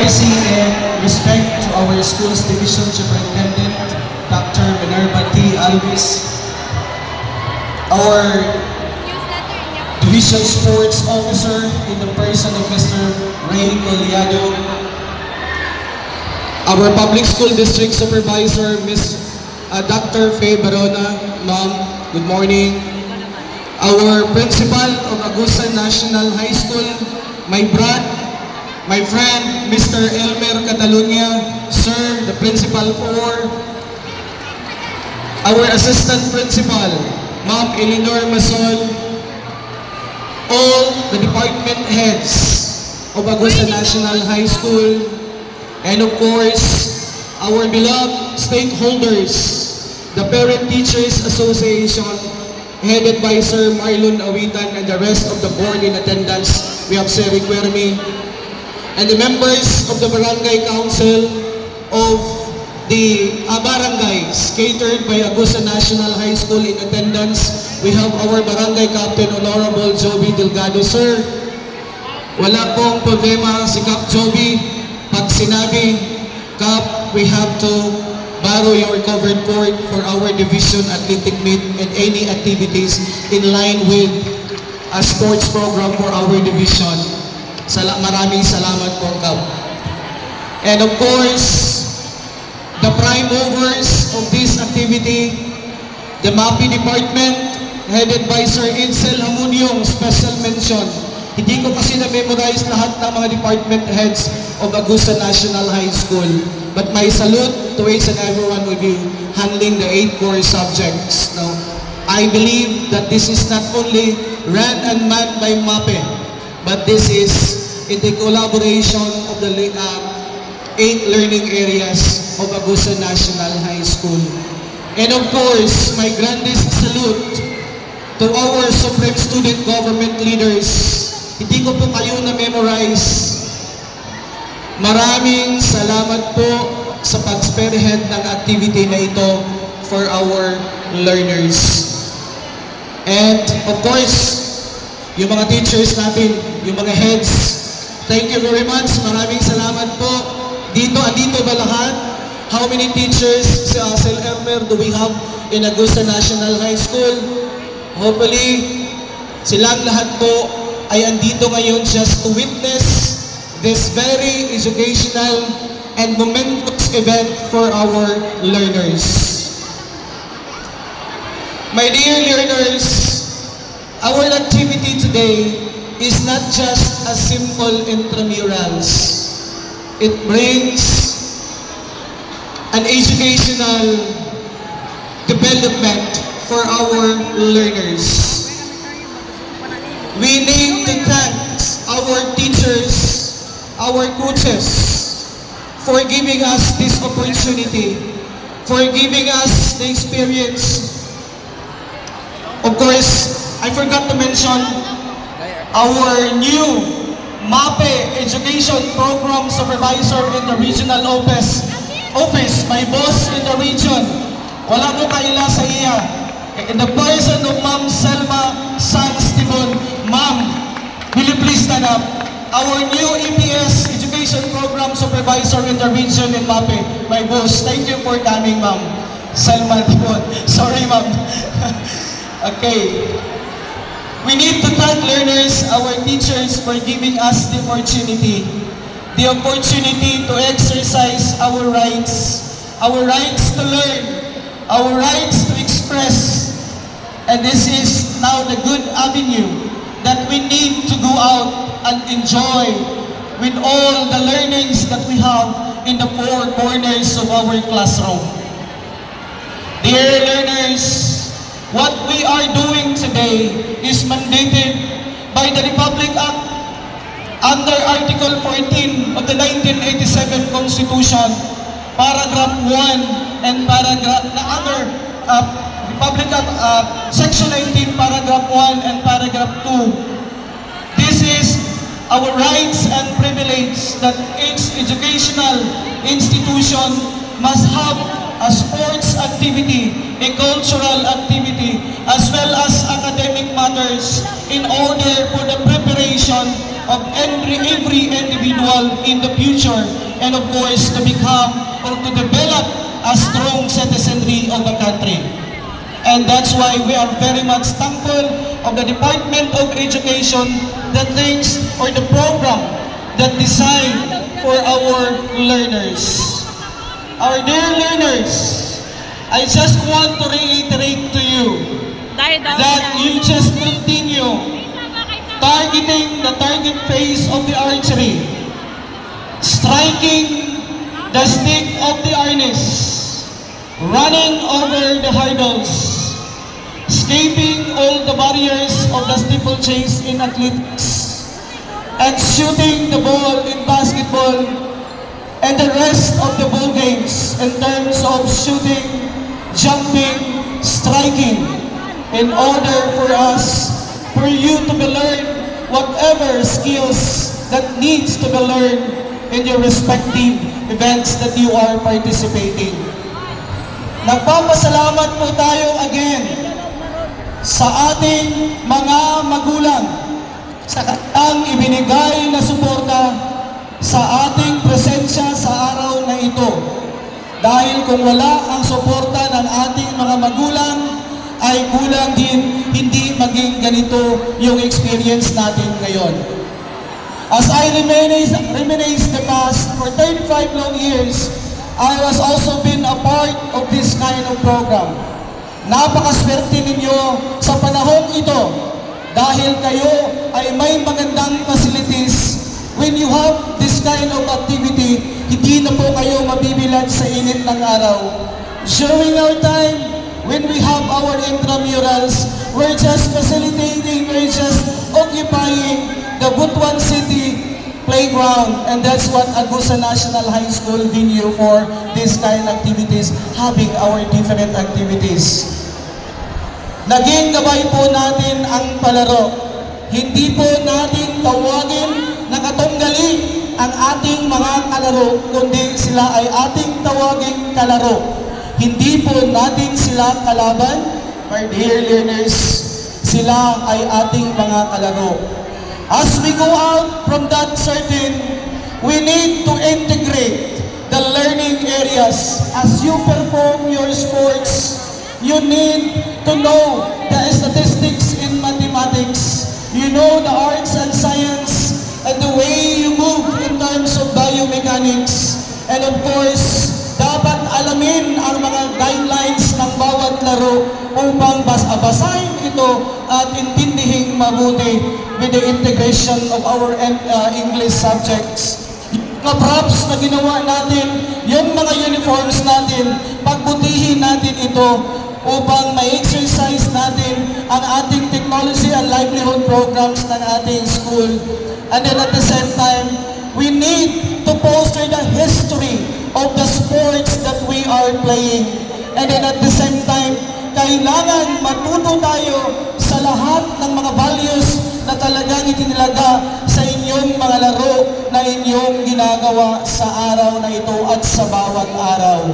blessing and respect to our school's division superintendent, Dr. Minerva T. Alvis, our division sports officer in the person of Mr. Ray Goliado, our public school district supervisor, Dr. Faye Barona. Ma'am, good morning. Our principal of Agusan National High School, my friend, Mr. Elmer Catalunya, sir, the principal for our assistant principal, Ma'am Eleanor Masol, all the department heads of Agusan National High School, and of course, our beloved stakeholders, the Parent Teachers Association, headed by Sir Marlon Awitan, and the rest of the board in attendance. We have Sir Riquerme, and the members of the Barangay Council of the barangays catered by Agusan National High School in attendance. We have our Barangay Captain, Honorable Joby Delgado. Sir, wala pong problema si Cap Joby. Pag sinabi, Cap, we have to borrow your covered court for our division athletic meet and any activities in line with a sports program for our division. Maraming salamat po, Cap. And of course, the prime movers of this activity, the MAPI department, headed by Sir Edsel Hamunyong, special mention. Hindi ko kasi na-memorize lahat ng mga department heads of Agusan National High School. But my salute to each and every one of you handling the 8 core subjects. Now, I believe that this is not only run and manned by MAPE, but this is in the collaboration of the 8 learning areas of Agusan National High School. And of course, my grandest salute to our Supreme Student Government leaders. Hindi ko po kayo na-memorize. Maraming salamat po sa pag-spearhead ng activity na ito for our learners. And of course, yung mga teachers natin, yung mga heads, thank you very much. Maraming salamat po. Andito ba lahat? How many teachers, Sir Elmer, do we have in Agusan National High School? Hopefully, silang lahat po ay andito ngayon just to witness this very educational and momentous event for our learners. My dear learners, our activity today is not just a simple intramurals. It brings an educational development for our learners. We need to thank our teachers, our coaches, for giving us this opportunity, for giving us the experience. Of course, I forgot to mention our new MAPE Education Program Supervisor in the Regional Office, my boss in the region. Wala mo kaila sa iya. In the person of Ma'am Selma Sanstibon. Ma'am, will you please stand up? Our new EPS Education Program Supervisor in the region in MAPE, my boss. Thank you for coming, Ma'am Selma Tibon. Sorry, Ma'am. Okay. We need to thank learners, our teachers, for giving us the opportunity to exercise our rights to learn, our rights to express. And this is now the good avenue that we need to go out and enjoy with all the learnings that we have in the 4 corners of our classroom. Dear learners, what we are doing today is mandated by the Republic Act under Article 14 of the 1987 Constitution, Paragraph 1 and Republic Act Section 19, Paragraph 1 and Paragraph 2. This is our rights and privilege that each educational institution must have a sports activity, a cultural activity, as well as academic matters in order for the preparation of every individual in the future, and of course to become or to develop a strong citizenry of the country. And that's why we are very much thankful of the Department of Education that thinks or the program that designed for our learners. Our dear learners, I just want to reiterate to you that you just continue targeting the target phase of the archery, striking the stick of the harness, running over the hurdles, escaping all the barriers of the steeplechase in athletics, and shooting the ball in basketball, and the rest of the ball games in terms of shooting, jumping, striking, in order for you to be learned whatever skills that needs to be learned in your respective events that you are participating. Nagpapasalamat po tayo again sa ating mga magulang sa kanilang ibinigay na suporta sa ating presensya sa araw na ito. Dahil kung wala ang suporta ng ating mga magulang, ay kulang din hindi maging ganito yung experience natin ngayon. As I reminisce the past for 35 long years, I was also been a part of this kind of program. Napakaswerte ninyo sa panahon ito dahil kayo ay may magandang facilities. When you have this kind of activity, hindi na po kayo mabibilad sa init ng araw. During our time, when we have our intramurals, we're just facilitating, we're just occupying the Butuan City playground, and that's what Agusa National High School venue for this kind of activities, having our different activities. Naging gabay po natin ang palaro. Hindi po natin tawagin na katunggali ang ating mga kalaro, kundi sila ay ating tawagin kalaro. Hindi po natin sila kalaban, my dear learners, sila ay ating mga kalaro. As we go out from that certain, we need to integrate the learning areas. As you perform your sports, you need to know the statistics in mathematics. You know the arts and science and the way you move in terms of biomechanics. And of course, dapat alamin ang mga guidelines ng bawat laro upang basahin ito at intindihin mabuti with the integration of our English subjects. Yung mga props na ginawa natin, yung mga uniforms natin, pagbutihin natin ito upang ma-exercise natin ang ating technology and livelihood programs ng ating school. And then at the same time, we need to foster the history of the sports that we are playing. And then at the same time, kailangan matuto tayo sa lahat ng mga values na talagang itinilaga sa inyong mga laro na inyong ginagawa sa araw na ito at sa bawat araw.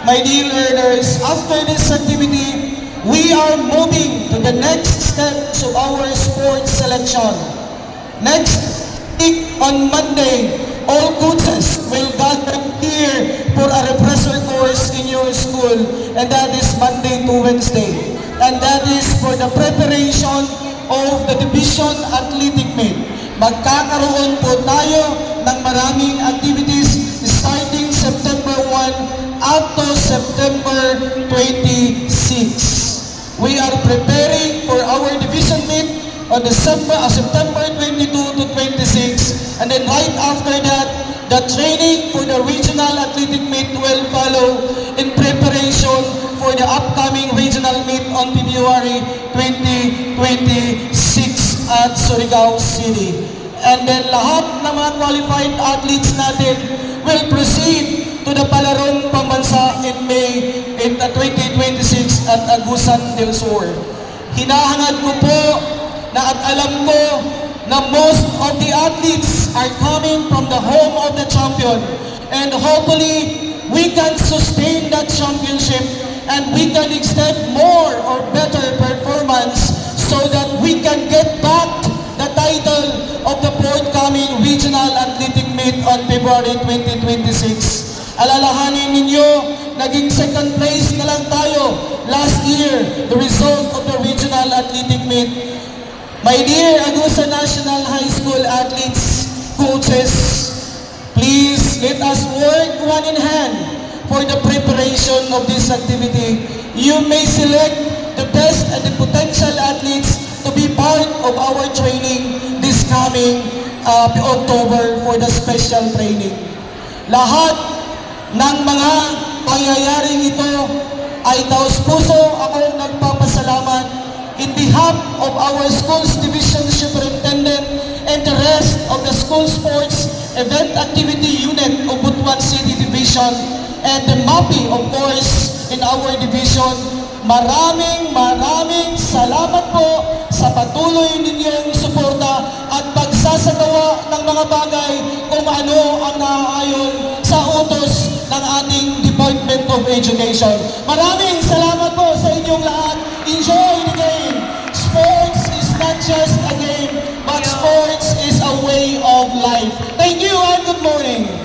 My dear learners, after this activity, we are moving to the next steps of our sports selection. Next week on Monday, all coaches will gather here for a refresher course in your school, and that is Monday to Wednesday. And that is for the preparation of the Division Athletic Meet. Magkakaroon po tayo ng maraming activities starting September 1 up to September 26. We are preparing for our division meet on September 22 to 26, and then right after that, the training for the regional athletic meet will follow in preparation for the upcoming regional meet on February 2026 at Surigao City. And then lahat ng mga qualified athletes natin will proceed to the Palarong Pambansa in May in 2026 at Agusan del Sur. Hinahangad ko po na at alam ko na most of the athletes are coming from the home of the champion, and hopefully we can sustain that championship and we can extend more or better performance so that we can get back the title of the forthcoming Regional Athletic Meet on February 2026. Alalahanin ninyo, naging second place na lang tayo last year, the result of the Regional Athletic Meet. My dear Agusa National High School athletes, coaches, please let us work one in hand for the preparation of this activity. You may select the best and the potential athletes to be part of our training this coming October for the special training. Lahat ng mga pangyayaring ito ay taos-puso ako nagpapasalamat in behalf of our school's division superintendent and the rest of the school sports event activity unit of Butuan City Division and the MAPI, of course, in our division. Maraming salamat po sa patuloy ninyong suporta at pagsasagawa ng mga bagay kung ano ang naaayon sa utos ng ating Department of Education. Maraming salamat po sa inyong lahat. Enjoy the game. Sports is not just a game, but sports is a way of life. Thank you and good morning.